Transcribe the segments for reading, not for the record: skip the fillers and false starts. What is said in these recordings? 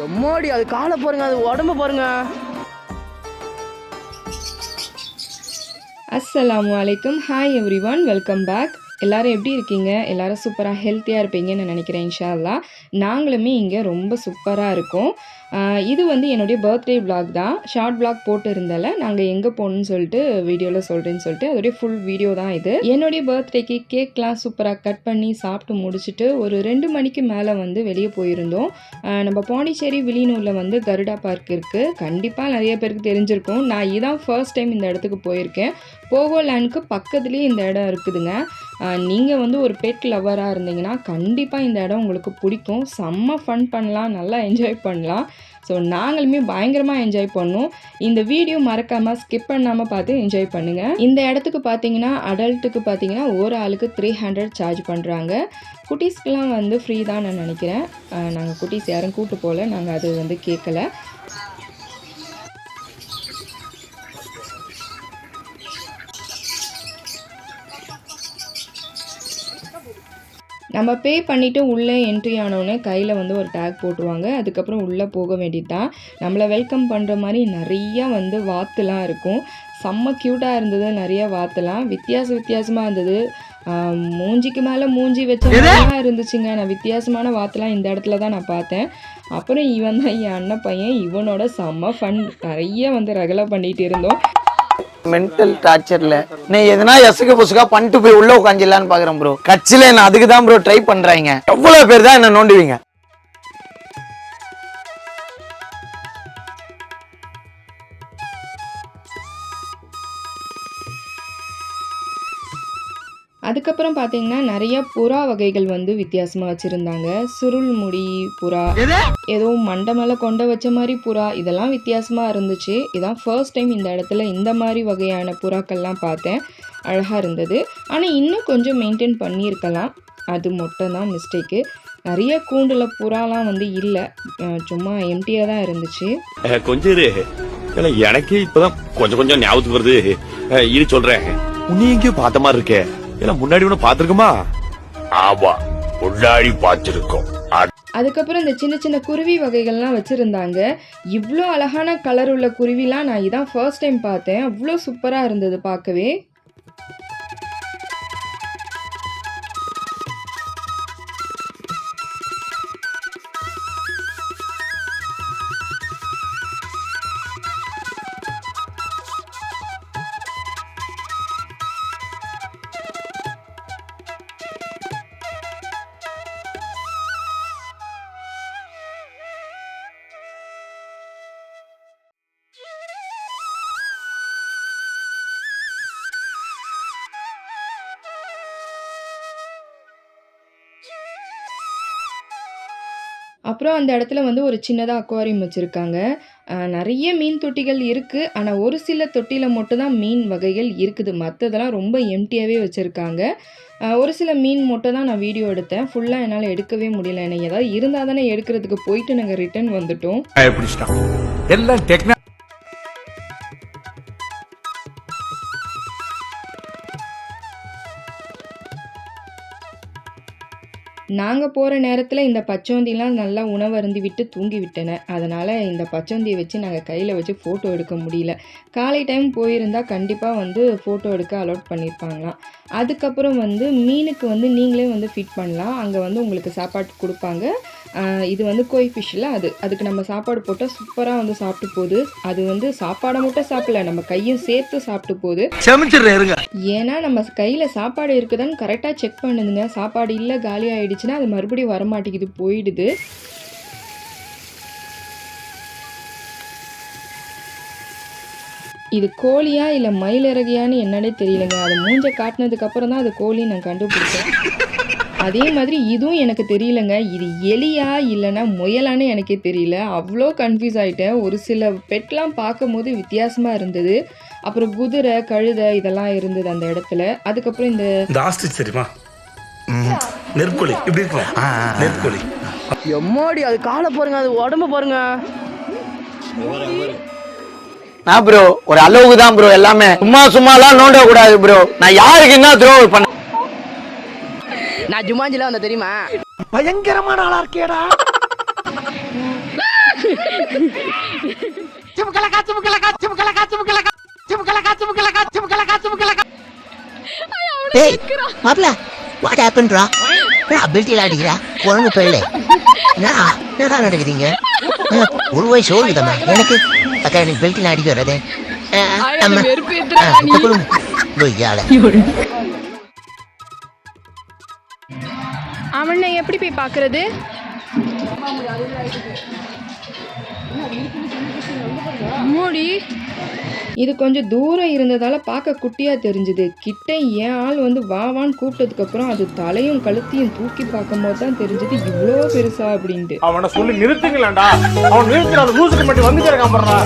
எம்மாடி அது காலை பாருங்க, அது உடம்பு பாருங்க. அஸ்ஸலாமு அலைக்கும். Hi everyone, welcome back. எல்லோரும் எப்படி இருக்கீங்க? எல்லோரும் சூப்பராக ஹெல்த்தியாக இருப்பீங்கன்னு நினைக்கிறேன். இன்ஷா அல்லாஹ் நாங்களுமே இங்கே ரொம்ப சூப்பராக இருக்கோம். இது வந்து என்னுடைய பர்த்டே விலாக் தான். ஷார்ட் விலாக் போட்டு இருந்தால நாங்கள் எங்கே போகணுன்னு சொல்லிட்டு வீடியோவில் சொல்கிறேன்னு சொல்லிட்டு அதோடைய ஃபுல் வீடியோ தான் இது. என்னுடைய பர்த்டேக்கு கேக்லாம் சூப்பராக கட் பண்ணி சாப்பிட்டு முடிச்சுட்டு ஒரு 2 மணிக்கு மேலே வந்து வெளியே போயிருந்தோம். நம்ம பாண்டிச்சேரி வில்லியனூரில் வந்து கருடா பார்க் இருக்குது. கண்டிப்பாக நிறைய பேருக்கு தெரிஞ்சிருக்கும். நான் இதான் ஃபர்ஸ்ட் டைம் இந்த இடத்துக்கு போயிருக்கேன். போகோ லேண்டுக்கு பக்கத்துலேயே இந்த இடம் இருக்குதுங்க. நீங்கள் வந்து ஒரு பெட் லவராக இருந்தீங்கன்னா கண்டிப்பாக இந்த இடம் உங்களுக்கு பிடிக்கும். செம்ம ஃபன் பண்ணலாம், நல்லா என்ஜாய் பண்ணலாம். ஸோ நாங்களுமே பயங்கரமாக என்ஜாய் பண்ணோம். இந்த வீடியோ மறக்காமல் ஸ்கிப் பண்ணாமல் பார்த்து என்ஜாய் பண்ணுங்கள். இந்த இடத்துக்கு பார்த்தீங்கன்னா அடல்ட்டுக்கு பார்த்தீங்கன்னா ஒரு ஆளுக்கு 300 சார்ஜ் பண்ணுறாங்க. குட்டீஸ்க்கெலாம் வந்து ஃப்ரீ தான் நான் நினைக்கிறேன். நாங்கள் குட்டீஸ் யாரும் கூப்பிட்டு போகல, நாங்கள் அது வந்து கேட்கல. நம்ம பே பண்ணிவிட்டு உள்ளே என்ட்ரி ஆனோடனே கையில் வந்து ஒரு டேக் போட்டுருவாங்க. அதுக்கப்புறம் உள்ளே போக வேண்டியது தான். நம்மளை வெல்கம் பண்ணுற மாதிரி நிறையா வந்து வாத்துலாம் இருக்கும். செம்ம க்யூட்டாக இருந்தது. நிறைய வாத்துலாம் வித்தியாசமாக இருந்தது. மூஞ்சிக்கு மேலே மூஞ்சி வச்ச மாதிரிலாம் இருந்துச்சுங்க. நான் வித்தியாசமான வாத்துலாம் இந்த இடத்துல தான் நான் பார்த்தேன். அப்புறம் இவன் தான் என் அண்ணன் பையன். இவனோட செம்ம ஃபன், நிறைய வந்து ரகலை பண்ணிகிட்டு இருந்தோம். மென்டல் டார்ச்சர்ல நீ எதனா எசுக்கு புசுக்கா பண்ணிட்டு போய் உள்ள உட்காந்துலான்னு பாக்குறேன் ப்ரோ. கட்சியில நான் அதுக்கு தான் ப்ரோ ட்ரை பண்றாங்க. எவ்வளவு பேர் தான் என்ன நோண்டுவீங்க. அதுக்கப்புறம் பார்த்தீங்கன்னா நிறைய புறா வகைகள் வந்து வித்தியாசமாக வச்சுருந்தாங்க. சுருள் முடி புறா, ஏதோ மண்டை மேலே கொண்ட வச்ச மாதிரி புறா, இதெல்லாம் வித்தியாசமாக இருந்துச்சு. இதான் ஃபர்ஸ்ட் டைம் இந்த இடத்துல இந்த மாதிரி வகையான புறாக்கள்லாம் பார்த்தேன். அழகாக இருந்தது. ஆனால் இன்னும் கொஞ்சம் மெயின்டைன் பண்ணியிருக்கலாம். அது மட்டும் தான் மிஸ்டேக்கு. நிறைய கூண்டில் புறாலாம் வந்து இல்லை, சும்மா எம்டியாக தான் இருந்துச்சு. கொஞ்சம் எனக்கு இப்போதான் கொஞ்சம் ஞாபகத்துக்கு வருது. இது சொல்கிறேன், உன்னை எங்கேயோ பார்த்த மாதிரி இருக்கே. முன்னாடி ஒண்ணு பாத்துருக்குமா? ஆமா, முன்னாடி பார்த்திருக்கோம். அதுக்கப்புறம் இந்த சின்ன சின்ன குருவி வகைகள்லாம் வச்சுருந்தாங்க. இவ்வளோ அழகான கலர் உள்ள குருவிலாம் நான் இதான் ஃபர்ஸ்ட் டைம் பார்த்தேன். அவ்வளோ சூப்பராக இருந்தது பார்க்கவே. அப்புறம் அந்த இடத்துல வந்து ஒரு சின்னதாக அக்வாரியம் வச்சுருக்காங்க. நிறைய மீன் தொட்டிகள் இருக்குது. ஆனால் ஒரு சில தொட்டியில் மட்டும்தான் மீன் வகைகள் இருக்குது. மற்றதெல்லாம் ரொம்ப எம்டியாகவே வச்சுருக்காங்க. ஒரு சில மீன் மட்டும் தான் நான் வீடியோ எடுத்தேன். ஃபுல்லாக என்னால் எடுக்கவே முடியல. எனக்கு ஏதாவது இருந்தால் தானே எடுக்கிறதுக்கு போயிட்டு நாங்கள் ரிட்டர்ன் வந்துட்டோம். நாங்கள் போகிற நேரத்தில் இந்த பச்சோந்திலாம் நல்லா உணவருந்தி விட்டு தூங்கி விட்டன. அதனால் இந்த பச்சோந்தியை வச்சு நாங்கள் கையில் வச்சு ஃபோட்டோ எடுக்க முடியல. காலை டைம் போயிருந்தால் கண்டிப்பாக வந்து ஃபோட்டோ எடுக்க அலோட் பண்ணியிருப்பாங்களாம். அதுக்கப்புறம் வந்து மீனுக்கு வந்து நீங்களே வந்து ஃபிட் பண்ணலாம். அங்கே வந்து உங்களுக்கு சாப்பாடு கொடுப்பாங்க. இது வந்து கோய் ஃபிஷ்ஷில் அதுக்கு நம்ம சாப்பாடு போட்டால் சூப்பராக வந்து சாப்பிட்டு போகுது. அது வந்து சாப்பாடை மட்டும் சாப்பிடல, நம்ம கையும் சேர்த்து சாப்பிட்டு போகுது. ஏன்னா நம்ம கையில் சாப்பாடு இருக்குதான்னு கரெக்டாக செக் பண்ணுதுங்க. சாப்பாடு இல்லை, காலி ஆகிடுச்சுன்னா அது மறுபடியும் வரமாட்டேங்குது, போயிடுது. இது கோழியா இல்லை மயிலிறகையான்னு என்னன்னே தெரியலங்க. அது மூஞ்சை காட்டினதுக்கப்புறம் தான் அது கோழின்னு நான் கண்டுபிடிச்சேன். அதே மாதிரி இதுவும் எனக்கு தெரியலங்க. இது எலியா இல்லைன்னா முயலான்னு எனக்கே தெரியல. அவ்வளோ கன்ஃபியூஸ் ஆகிட்டேன். ஒரு சில பெட்லாம் பார்க்கும்போது வித்தியாசமாக இருந்தது. அப்புறம் குதிரை, கழுதை இதெல்லாம் இருந்தது அந்த இடத்துல. அதுக்கப்புறம் இந்த ஆஸ்ட்ரிச் தெரியுமா, நெற்கோழி இப்படி இருக்கும். நெற்கோழி எம்மாடி அது காலை பாருங்க, அது உடம்பு பாருங்க. நான் ப்ரோ ஒரு அளவுக்கு தான் ப்ரோ எல்லாமே. சும்மாலாம் நோண்ட கூடாது ப்ரோ. நான் யாருக்கு என்ன துரோகம் பண்ண? நான் ஜுமாஞ்சில வந்த தெரியுமா? பயங்கரமான ஆளா இருக்கேடா. ஏய் மாப்ள வாட் ஹேப்பன்ட்ரா? நான் பெல்ட்டில அடிக்கிறா குழம்பு பெல்லே. என்ன நடக்குதுங்க? ஒரு வயசு ஓடுதம்மா எனக்கு. அக்கா எனக்கு பெல்ட்டில அடிக்க வர்றதே. அவனை எப்படி போய் பார்க்கறது? மூடி இது கொஞ்சம் தூரம் இருந்ததால பார்க்க குட்டியா தெரிஞ்சுது. கிட்ட என் ஆள் வந்து வாவான்னு கூப்பிட்டதுக்கு அப்புறம் அது தலையும் கழுத்தையும் தூக்கி பார்க்கும் போது தான் தெரிஞ்சது இவ்வளோ பெருசா அப்படின்ட்டு. அவனை சொல்லி நிறுத்துங்களேன்டா. அவன் நிறுத்துற அந்த லூசுக்கு மட்டும் வந்து இருக்கான் பாருடா.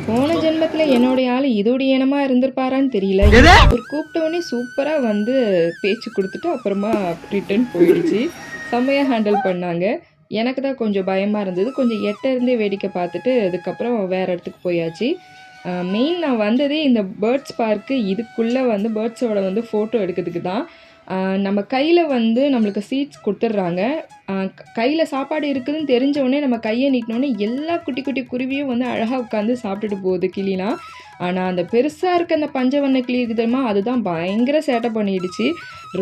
போன ஜென்மத்துல என்னோட ஆள் இதோடைய இனமா இருந்திருப்பாரான்னு தெரியல. ஒரு கூப்பிட்டவொடனே சூப்பரா வந்து பேச்சு கொடுத்துட்டு அப்புறமா ரிட்டர்ன் போயிடுச்சு. செம்மையா ஹேண்டில் பண்ணாங்க. எனக்கு தான் கொஞ்சம் பயமா இருந்தது. கொஞ்சம் எட்ட இருந்தே வேடிக்கை பார்த்துட்டு அதுக்கப்புறம் வேற இடத்துக்கு போயாச்சு. மெயின் நான் வந்ததே இந்த பேர்ட்ஸ் பார்க்கு இதுக்குள்ளே வந்து பேர்ட்ஸோட வந்து ஃபோட்டோ எடுக்கிறதுக்கு தான். நம்ம கையில் வந்து நம்மளுக்கு சீட்ஸ் கொடுத்துட்றாங்க. கையில் சாப்பாடு இருக்குதுன்னு தெரிஞ்சவொடனே நம்ம கையை நீட்டினோடனே எல்லா குட்டி குட்டி குருவியும் வந்து அழகாக உட்காந்து சாப்பிட்டுட்டு போகுது கிளிலாம். ஆனால் அந்த பெருசாக இருக்க அந்த பஞ்சவண்ண கிளி இருக்குதுமா, அதுதான் பயங்கர சேட்டை பண்ணிடுச்சு.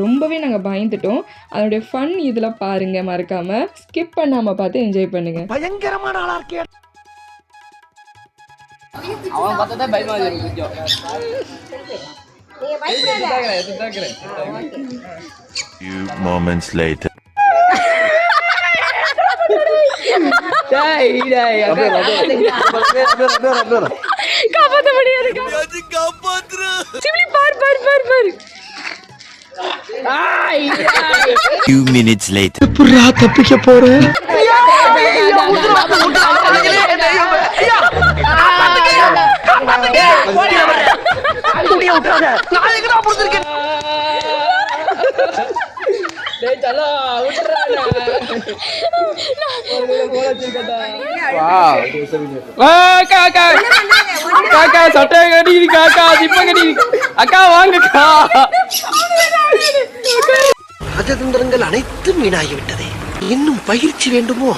ரொம்பவே நாங்கள் பயந்துட்டோம். அதனுடைய ஃபன் இதில் பாருங்கள், மறக்காமல் ஸ்கிப் பண்ணாமல் பார்த்து என்ஜாய் பண்ணுங்கள். பயங்கரமான ஆளா இருக்கே. அவன் பார்த்தா பயமா இருக்கு கொஞ்சம். Few moments later. காப்பாற்ற முடியாது. Few minutes later. புறா தப்பிக்க போறேன். காக்கா சட்டை கட்டிக்கிட்டு காக்கா திப்ப கட்டிக்கிட்டு அக்கா வாங்கக்கா. ராஜதந்திரங்கள் அனைத்தும் வீணாகிவிட்டதே. இன்னும் பயிற்சி வேண்டுமோ?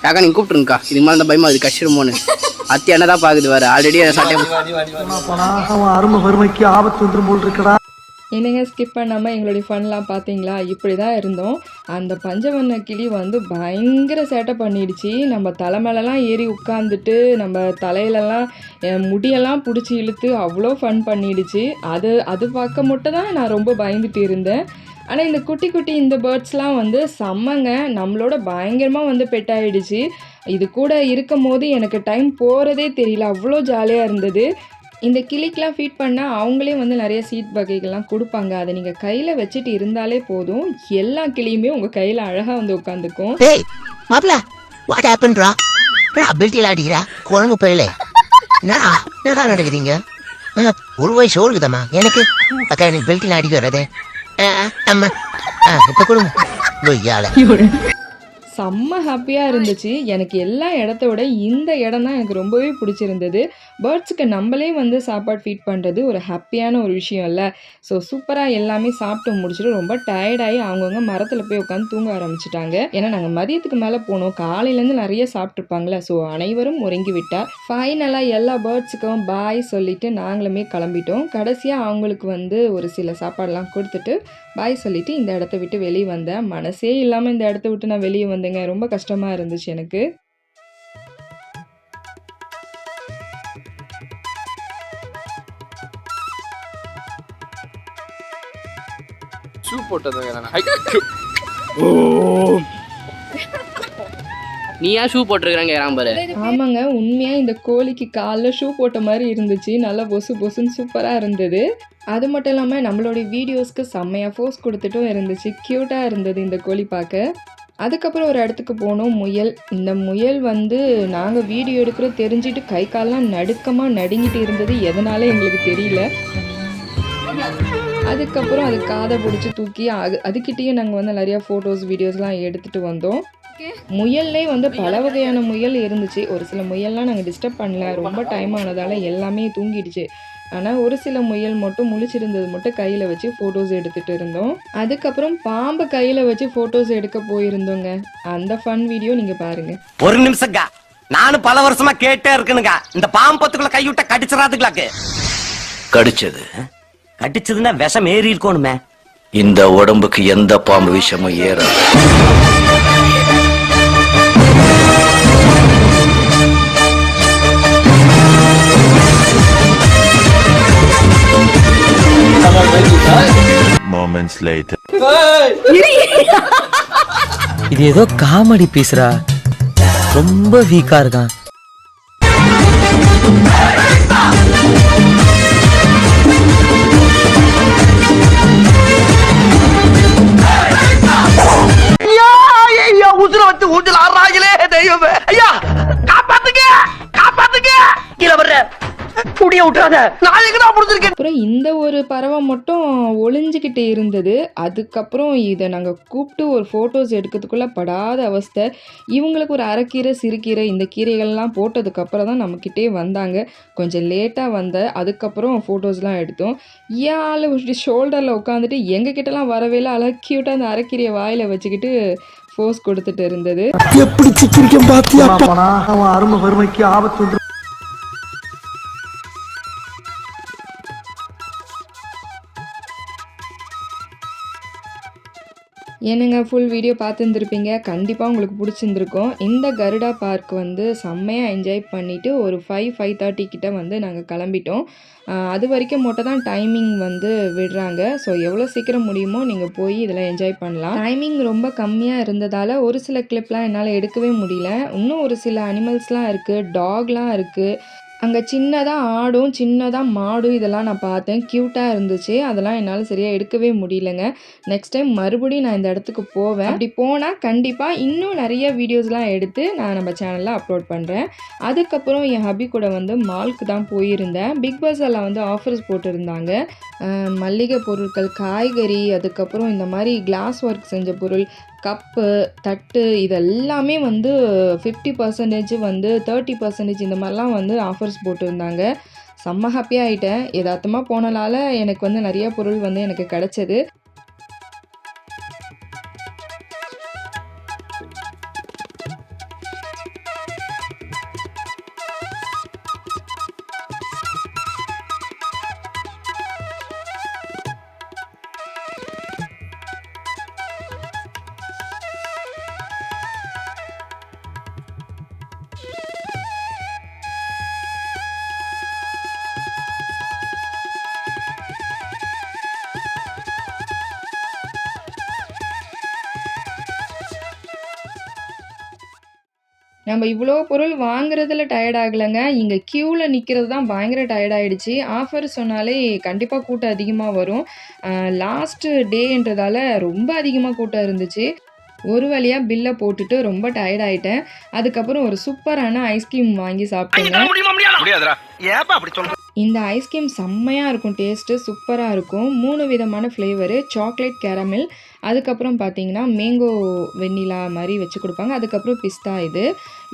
காக்கா நீங்க கூப்பிட்டுருங்கக்கா. இதுக்கு மேலே பயமா அது கஷ்டமோன்னு அத்தி என்னதான் பாக்குது வேற. ஆல்ரெடி சட்டை அருமை வறுமைக்கு ஆபத்து வந்துடும் போல் இருக்கடா. என்னங்க ஸ்கிப் பண்ணாமல் எங்களுடைய ஃபன்லாம் பார்த்தீங்களா? இப்படி தான் இருந்தோம். அந்த பஞ்சவண்ண கிளி வந்து பயங்கர சேட்டை பண்ணிடுச்சு. நம்ம தலை மேலெலாம் ஏறி உட்காந்துட்டு நம்ம தலையிலலாம் முடியெல்லாம் பிடிச்சி இழுத்து அவ்வளோ ஃபன் பண்ணிடுச்சு. அது பார்க்க மட்டும் தான் நான் ரொம்ப பயந்துட்டு இருந்தேன். ஆனால் இந்த குட்டி குட்டி இந்த பேர்ட்ஸ்லாம் வந்து செம்மங்க. நம்மளோட பயங்கரமாக வந்து பெட் ஆகிடுச்சு. இது கூட இருக்கும் போது எனக்கு டைம் போகிறதே தெரியல, அவ்வளோ ஜாலியாக இருந்தது. இந்த கிளிக்கெலாம் ஃபீட் பண்ணால் அவங்களே வந்து நிறைய சீட் வகைகள்லாம் கொடுப்பாங்க. அதை நீங்கள் கையில் வச்சுட்டு இருந்தாலே போதும், எல்லா கிளியுமே உங்கள் கையில் அழகாக வந்து உட்காந்துக்கும். ஏய் மாப்ள வாட் ஹேப்பன்ட்ரா? நான் பெல்ட்டில அடிக்கிறா குழம்பு பெல்லே. என்ன நடக்குதுங்க? ஒரு வயசு ஓடுதம்மா எனக்கு. அக்கா எனக்கு பெல்ட்டில அடிக்க வர்றதே. அம்மா இப்போ கொடுங்க. செம்ம ஹாப்பியாக இருந்துச்சு. எனக்கு எல்லா இடத்த விட இந்த இடம் தான் எனக்கு ரொம்பவே பிடிச்சிருந்தது. பேர்ட்ஸுக்கு நம்மளே வந்து சாப்பாடு ஃபீட் பண்ணுறது ஒரு ஹாப்பியான ஒரு விஷயம் இல்லை. ஸோ சூப்பராக எல்லாமே சாப்பிட்டு முடிச்சுட்டு ரொம்ப டயர்டாகி அவங்கவுங்க மரத்தில் போய் உட்காந்து தூங்க ஆரம்பிச்சிட்டாங்க. ஏன்னா நாங்கள் மதியத்துக்கு மேலே போனோம், காலையிலேருந்து நிறைய சாப்பிட்ருப்பாங்களே. ஸோ அனைவரும் உறங்கி விட்டால் ஃபைனலாக எல்லா பேர்ட்ஸுக்கும் பாய் சொல்லிவிட்டு நாங்களுமே கிளம்பிட்டோம். கடைசியாக அவங்களுக்கு வந்து ஒரு சில சாப்பாடெலாம் கொடுத்துட்டு பாய் சொல்லிவிட்டு இந்த இடத்த விட்டு வெளியே வந்தேன். மனசே இல்லாமல் இந்த இடத்த விட்டு நான் வெளியே வந்தேங்க. ரொம்ப கஷ்டமாக இருந்துச்சு எனக்கு. ஷூ போட்டது நீ ஏன் ஷூ போட்டிருக்கிறாங்க பாரு. ஆமாங்க, உண்மையாக இந்த கோழிக்கு காலில் ஷூ போட்ட மாதிரி இருந்துச்சு. நல்லா பொசு பொசுன்னு சூப்பராக இருந்தது. அது மட்டும் இல்லாமல் நம்மளுடைய வீடியோஸ்க்கு செம்மையாக ஃபோர்ஸ் கொடுத்துட்டும் இருந்துச்சு. க்யூட்டாக இருந்தது இந்த கோழி பார்க்க. அதுக்கப்புறம் ஒரு இடத்துக்கு போனோம், முயல். இந்த முயல் வந்து நாங்கள் வீடியோ எடுக்கிறோம் தெரிஞ்சுட்டு கை கால்லாம் நடுக்கமாக நடுங்கிட்டு இருந்தது, எதனால எங்களுக்கு தெரியல. அதுக்கப்புறம் அது காதை பிடிச்சி தூக்கி அதுக்கிட்டேயும் நாங்கள் வந்து நிறையா ஃபோட்டோஸ் வீடியோஸ்லாம் எடுத்துகிட்டு வந்தோம். முயல்லே வந்து பல வகையான முயல் இருந்துச்சு. ஒரு சில முயல்லாம் நாங்கள் டிஸ்டர்ப் பண்ணல, ரொம்ப டைம் ஆனதால் எல்லாமே தூங்கிடுச்சு. ஆனால் ஒரு சில முயல் மட்டும் முழிச்சிருந்தது மட்டும் கையில் வச்சு ஃபோட்டோஸ் எடுத்துகிட்டு இருந்தோம். அதுக்கப்புறம் பாம்பை கையில் வச்சு ஃபோட்டோஸ் எடுக்க போயிருந்தோங்க. அந்த ஃபன் வீடியோ நீங்கள் பாருங்கள். ஒரு நிமிஷங்க, நானும் பல வருஷமா கேட்டே இருக்கணுங்க, இந்த பாம்பத்துக்குள்ள கைவிட்ட கடிச்சிடாதுங்களாக்கு. கடிச்சது கடிச்சதுன்னா விஷம் ஏறி இருக்கணுமே. இந்த உடம்புக்கு எந்த பாம்பு விஷமும் ஏறாது. Moments later. இது ஏதோ காமெடி பீஸ்ரா, ரொம்ப வீக்கா இருக்கான். உசுர வச்சு ஊஞ்சல் ஆடுறாங்களே தெய்வமே. ஐயா காப்பாத்துங்க, காப்பாத்துங்க, கீழே வர்ற குடிய விட்டுறாத, நான் எங்கடா முடிஞ்சிருக்கேன். அப்புறம் இந்த ஒரு பறவை மட்டும் ஒளிஞ்சிக்கிட்டு இருந்தது. அதுக்கப்புறம் இதை நாங்கள் கூப்பிட்டு ஒரு ஃபோட்டோஸ் எடுக்கிறதுக்குள்ளே படாத அவஸ்தை. இவங்களுக்கு ஒரு அரைக்கீரை சிறுகீரை இந்த கீரைகள்லாம் போட்டதுக்கப்புறம் தான் நம்மக்கிட்டே வந்தாங்க. கொஞ்சம் லேட்டாக வந்த அதுக்கப்புறம் ஃபோட்டோஸ்லாம் எடுத்தோம். ஏழு ஷோல்டரில் உட்காந்துட்டு எங்ககிட்டலாம் வரவே இல்லை. அழகாக க்யூட்டாக அந்த அரைக்கீரையை வாயில் வச்சுக்கிட்டு ஃபோர்ஸ் கொடுத்துட்டு இருந்தது. எப்படி சிக்கிரிக்கம் பாத்தியா? அவன் அருமை வறுமைக்கு ஆபத்து. என்னங்க ஃபுல் வீடியோ பார்த்துருந்துருப்பீங்க. கண்டிப்பாக உங்களுக்கு பிடிச்சிருந்துருக்கும். இந்த கருடா பார்க் வந்து செம்மையாக என்ஜாய் பண்ணிவிட்டு ஒரு 5:30 கிட்ட வந்து நாங்கள் கிளம்பிட்டோம். அது வரைக்கும் மட்டும் தான் டைமிங் வந்து விடுறாங்க. ஸோ எவ்வளோ சீக்கிரம் முடியுமோ நீங்கள் போய் இதில் என்ஜாய் பண்ணலாம். டைமிங் ரொம்ப கம்மியாக இருந்ததால் ஒரு சில கிளிப்லாம் என்னால் எடுக்கவே முடியல. இன்னும் ஒரு சில அனிமல்ஸ்லாம் இருக்குது, டாக்லாம் இருக்குது. அங்கே சின்னதாக ஆடும் சின்னதாக மாடும் இதெல்லாம் நான் பார்த்தேன், க்யூட்டாக இருந்துச்சு. அதெல்லாம் என்னால் சரியாக எடுக்கவே முடியலங்க. நெக்ஸ்ட் டைம் மறுபடியும் நான் இந்த இடத்துக்கு போவேன். அப்படி போனால் கண்டிப்பாக இன்னும் நிறைய வீடியோஸ்லாம் எடுத்து நான் நம்ம சேனலில் அப்லோட் பண்ணுறேன். அதுக்கப்புறம் என் ஹபி கூட வந்து மால்க்கு தான் போயிருந்தேன். பிக் பஸாரில் வந்து ஆஃபர்ஸ் போட்டிருந்தாங்க. மல்லிகை பொருட்கள், காய்கறி, அதுக்கப்புறம் இந்த மாதிரி கிளாஸ் ஒர்க் செஞ்ச பொருள், கப்பு, தட்டு இதெல்லாமே வந்து 50% வந்து 30% இந்த மாதிரிலாம் வந்து ஆஃபர்ஸ் போட்டிருந்தாங்க. செம்ம ஹாப்பியாக ஆகிட்டேன். யதார்த்தமாக போனனால எனக்கு வந்து நிறைய பொருள் வந்து எனக்கு கிடச்சிது. நம்ம இவ்வளோ பொருள் வாங்குறதுல டயர்ட் ஆகலைங்க. இங்கே க்யூவில் நிற்கிறது தான் பயங்கர டயர்ட் ஆகிடுச்சு. ஆஃபர் சொன்னாலே கண்டிப்பாக கூட்டம் அதிகமாக வரும். லாஸ்ட்டு டேன்றதால ரொம்ப அதிகமாக கூட்டம் இருந்துச்சு. ஒரு வழியாக பில்லை போட்டுட்டு ரொம்ப டயர்ட் ஆகிட்டேன். அதுக்கப்புறம் ஒரு சூப்பரான ஐஸ்கிரீம் வாங்கி சாப்பிட்டேங்க. இந்த ஐஸ்கிரீம் செம்மையாக இருக்கும், டேஸ்ட்டு சூப்பராக இருக்கும். 3 விதமான ஃப்ளேவரு, சாக்லேட், கேரமில், அதுக்கப்புறம் பார்த்தீங்கன்னா மேங்கோ வெண்ணிலா மாதிரி வச்சு கொடுப்பாங்க. அதுக்கப்புறம் பிஸ்தா.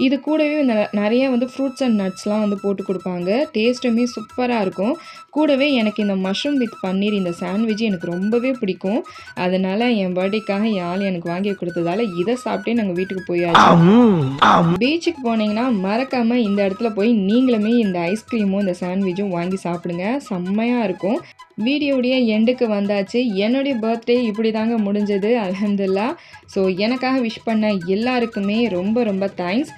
இது கூடவே நிறைய வந்து ஃப்ரூட்ஸ் அண்ட் நட்ஸ்லாம் வந்து போட்டு கொடுப்பாங்க. டேஸ்ட்டுமே சூப்பராக இருக்கும். கூடவே எனக்கு இந்த மஷ்ரூம் வித் பன்னீர் இந்த சாண்ட்விட்ச் எனக்கு ரொம்பவே பிடிக்கும். அதனால் என் பர்த்டேக்காக என் ஆள் எனக்கு வாங்கி கொடுத்ததால இதை சாப்பிட்டே நாங்கள் வீட்டுக்கு போயாச்சு. பீச்சுக்கு போனீங்கன்னா மறக்காமல் இந்த இடத்துல போய் நீங்களுமே இந்த ஐஸ்கிரீமும் இந்த சாண்ட்விட்சும் வாங்கி சாப்பிடுங்க, செம்மையாக இருக்கும். வீடியோடைய எண்டுக்கு வந்தாச்சு. என்னுடைய பர்த்டே இப்படி தாங்க முடிஞ்சது, அல்ஹம்துலில்லாஹ். ஸோ எனக்காக விஷ் பண்ண எல்லாருக்குமே ரொம்ப ரொம்ப தேங்க்ஸ்.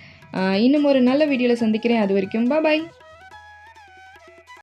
இன்னும் ஒரு நல்ல வீடியோவில் சந்திக்கிறேன். அது வரைக்கும் பாய்.